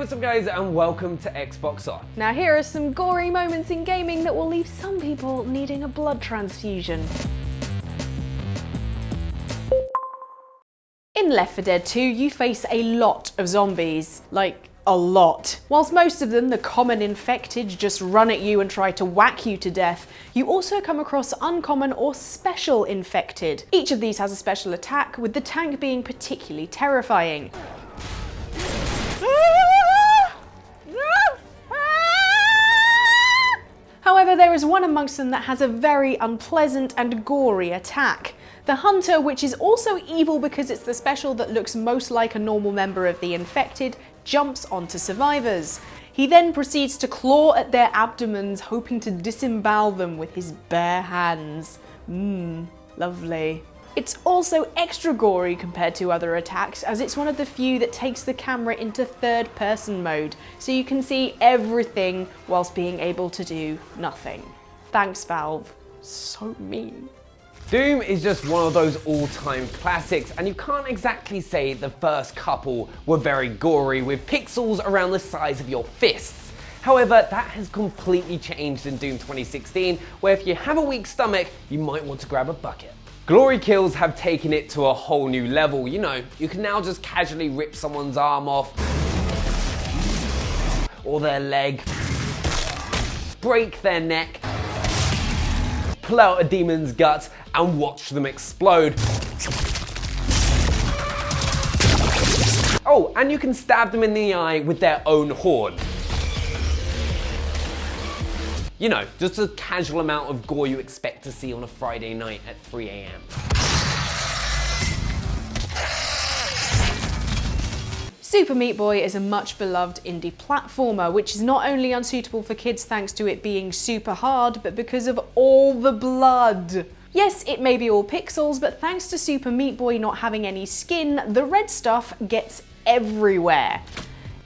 what's up guys, and welcome to Xbox On. Now here are some gory moments in gaming that will leave some people needing a blood transfusion. In Left 4 Dead 2, you face a lot of zombies. Like, a lot. Whilst most of them, the common infected, just run at you and try to whack you to death, you also come across uncommon or special infected. Each of these has a special attack, with the tank being particularly terrifying. However, there is one amongst them that has a very unpleasant and gory attack. The Hunter, which is also evil because it's the special that looks most like a normal member of the infected, jumps onto survivors. He then proceeds to claw at their abdomens, hoping to disembowel them with his bare hands. Lovely. It's also extra gory compared to other attacks, as it's one of the few that takes the camera into third-person mode, so you can see everything whilst being able to do nothing. Thanks, Valve. So mean. Doom is just one of those all-time classics, and you can't exactly say the first couple were very gory with pixels around the size of your fists. However, that has completely changed in Doom 2016, where if you have a weak stomach, you might want to grab a bucket. Glory kills have taken it to a whole new level. You know, you can now just casually rip someone's arm off, or their leg, break their neck, pull out a demon's guts, and watch them explode. Oh, and you can stab them in the eye with their own horn. You know, just a casual amount of gore you expect to see on a Friday night at 3 AM. Super Meat Boy is a much beloved indie platformer, which is not only unsuitable for kids thanks to it being super hard, but because of all the blood. Yes, it may be all pixels, but thanks to Super Meat Boy not having any skin, the red stuff gets everywhere.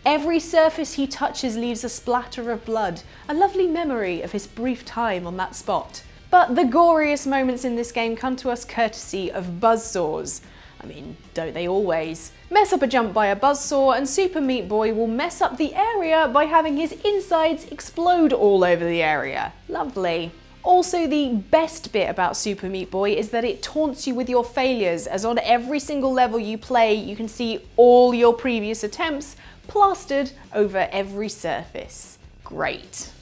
Every surface he touches leaves a splatter of blood, a lovely memory of his brief time on that spot. But the goriest moments in this game come to us courtesy of buzzsaws. I mean, don't they always? Mess up a jump by a buzzsaw and Super Meat Boy will mess up the area by having his insides explode all over the area. Lovely. Also, the best bit about Super Meat Boy is that it taunts you with your failures, as on every single level you play, you can see all your previous attempts plastered over every surface. Great.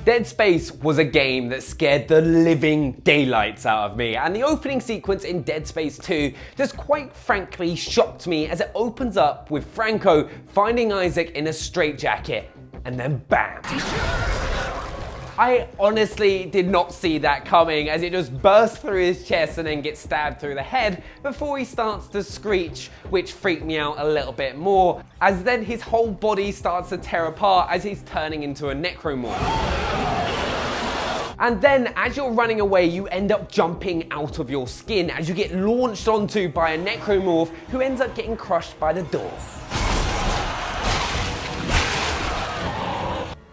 Dead Space was a game that scared the living daylights out of me, and the opening sequence in Dead Space 2 just quite frankly shocked me, as it opens up with Franco finding Isaac in a straitjacket, and then BAM! I honestly did not see that coming, as it just bursts through his chest and then gets stabbed through the head before he starts to screech, which freaked me out a little bit more, as then his whole body starts to tear apart as he's turning into a necromorph. And then as you're running away, you end up jumping out of your skin as you get launched onto by a necromorph who ends up getting crushed by the door.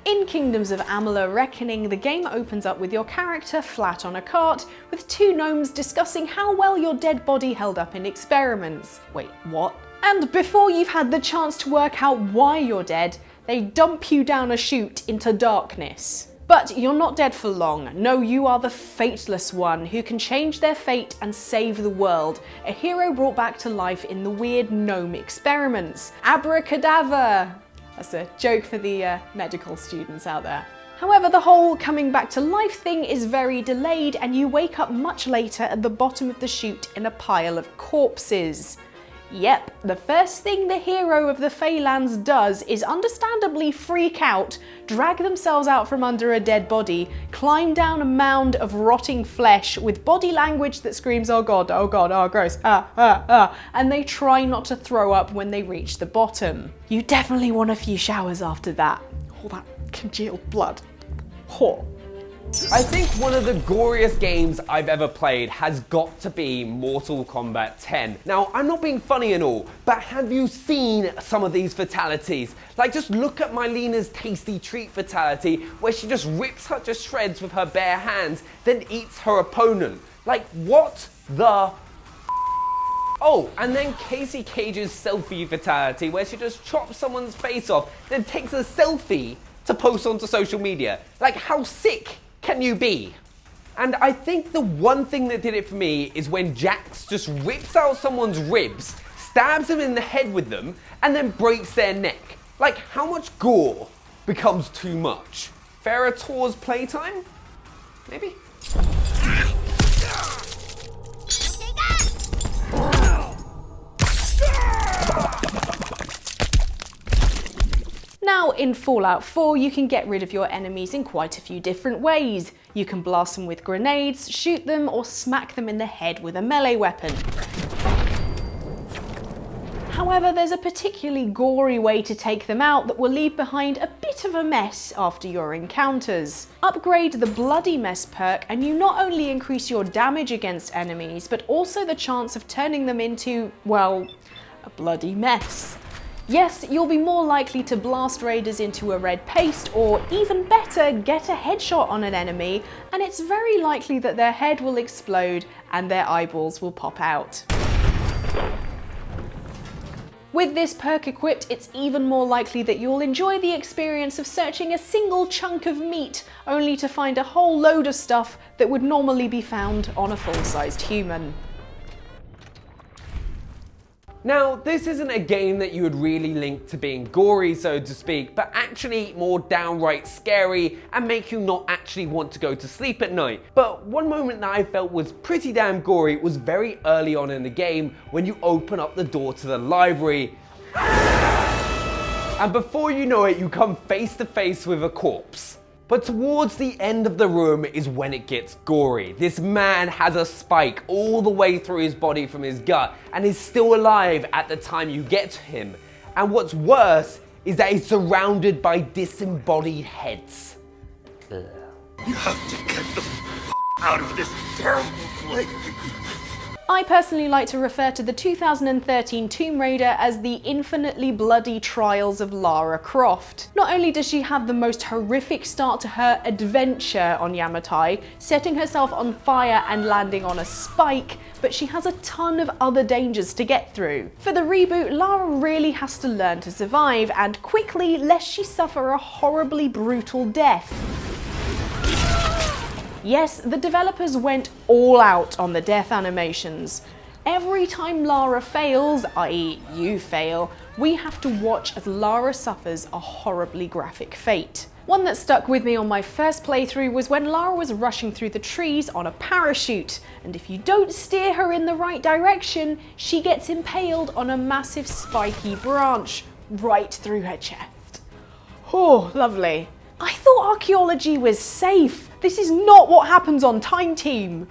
In Kingdoms of AMALUR Reckoning, the game opens up with your character flat on a cart, with two gnomes discussing how well your dead body held up in experiments. Wait, what? And before you've had the chance to work out why you're dead, they dump you down a chute into darkness. But you're not dead for long. No, you are the fateless one who can change their fate and save the world. A hero brought back to life in the weird gnome experiments. Abracadabra! That's a joke for the medical students out there. However, the whole coming back to life thing is very delayed, and you wake up much later at the bottom of the chute in a pile of corpses. Yep, the first thing the hero of the Feylands does is understandably freak out, drag themselves out from under a dead body, climb down a mound of rotting flesh with body language that screams, oh god, oh gross, and they try not to throw up when they reach the bottom. You definitely want a few showers after that. All that congealed blood. Whoa. I think one of the goriest games I've ever played has got to be Mortal Kombat 10. Now, I'm not being funny and all, but have you seen some of these fatalities? Like, just look at Myleena's tasty treat fatality, where she just rips her to shreds with her bare hands, then eats her opponent. Like, what the Oh, and then Casey Cage's selfie fatality, where she just chops someone's face off, then takes a selfie to post onto social media. Like, how sick can you be? And I think the one thing that did it for me is when Jax just rips out someone's ribs, stabs them in the head with them, and then breaks their neck. Like, how much gore becomes too much? Ferrator's playtime? Maybe? Now, in Fallout 4, you can get rid of your enemies in quite a few different ways. You can blast them with grenades, shoot them, or smack them in the head with a melee weapon. However, there's a particularly gory way to take them out that will leave behind a bit of a mess after your encounters. Upgrade the Bloody Mess perk and you not only increase your damage against enemies, but also the chance of turning them into, well, a bloody mess. Yes, you'll be more likely to blast raiders into a red paste, or even better, get a headshot on an enemy, and it's very likely that their head will explode and their eyeballs will pop out. With this perk equipped, it's even more likely that you'll enjoy the experience of searching a single chunk of meat, only to find a whole load of stuff that would normally be found on a full-sized human. Now, this isn't a game that you would really link to being gory, so to speak, but actually more downright scary and make you not actually want to go to sleep at night. But one moment that I felt was pretty damn gory was very early on in the game when you open up the door to the library. And before you know it, you come face to face with a corpse. But towards the end of the room is when it gets gory. This man has a spike all the way through his body from his gut and is still alive at the time you get to him. And what's worse is that he's surrounded by disembodied heads. Ugh. You have to get the out of this terrible place. I personally like to refer to the 2013 Tomb Raider as the infinitely bloody trials of Lara Croft. Not only does she have the most horrific start to her adventure on Yamatai, setting herself on fire and landing on a spike, but she has a ton of other dangers to get through. For the reboot, Lara really has to learn to survive, and quickly, lest she suffer a horribly brutal death. Yes, the developers went all out on the death animations. Every time Lara fails, i.e. you fail, we have to watch as Lara suffers a horribly graphic fate. One that stuck with me on my first playthrough was when Lara was rushing through the trees on a parachute, and if you don't steer her in the right direction, she gets impaled on a massive spiky branch right through her chest. Oh, lovely. I thought archaeology was safe. This is not what happens on Time Team.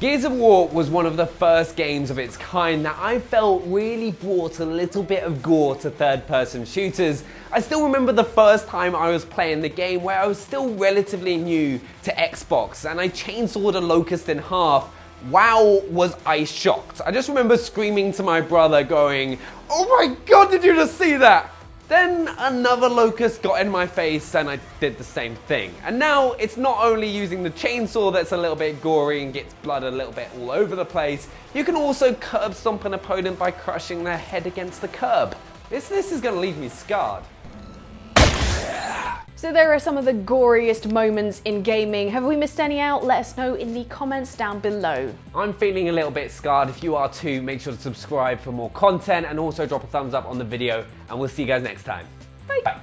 Gears of War was one of the first games of its kind that I felt really brought a little bit of gore to third-person shooters. I still remember the first time I was playing the game where I was still relatively new to Xbox and I chainsawed a locust in half. Wow, was I shocked. I just remember screaming to my brother going, "Oh my god, did you just see that?" Then another locust got in my face and I did the same thing. And now it's not only using the chainsaw that's a little bit gory and gets blood a little bit all over the place, you can also curb stomp an opponent by crushing their head against the curb. This is gonna leave me scarred. So there are some of the goriest moments in gaming. Have we missed any out? Let us know in the comments down below. I'm feeling a little bit scarred. If you are too, make sure to subscribe for more content and also drop a thumbs up on the video, and we'll see you guys next time. Bye. Bye.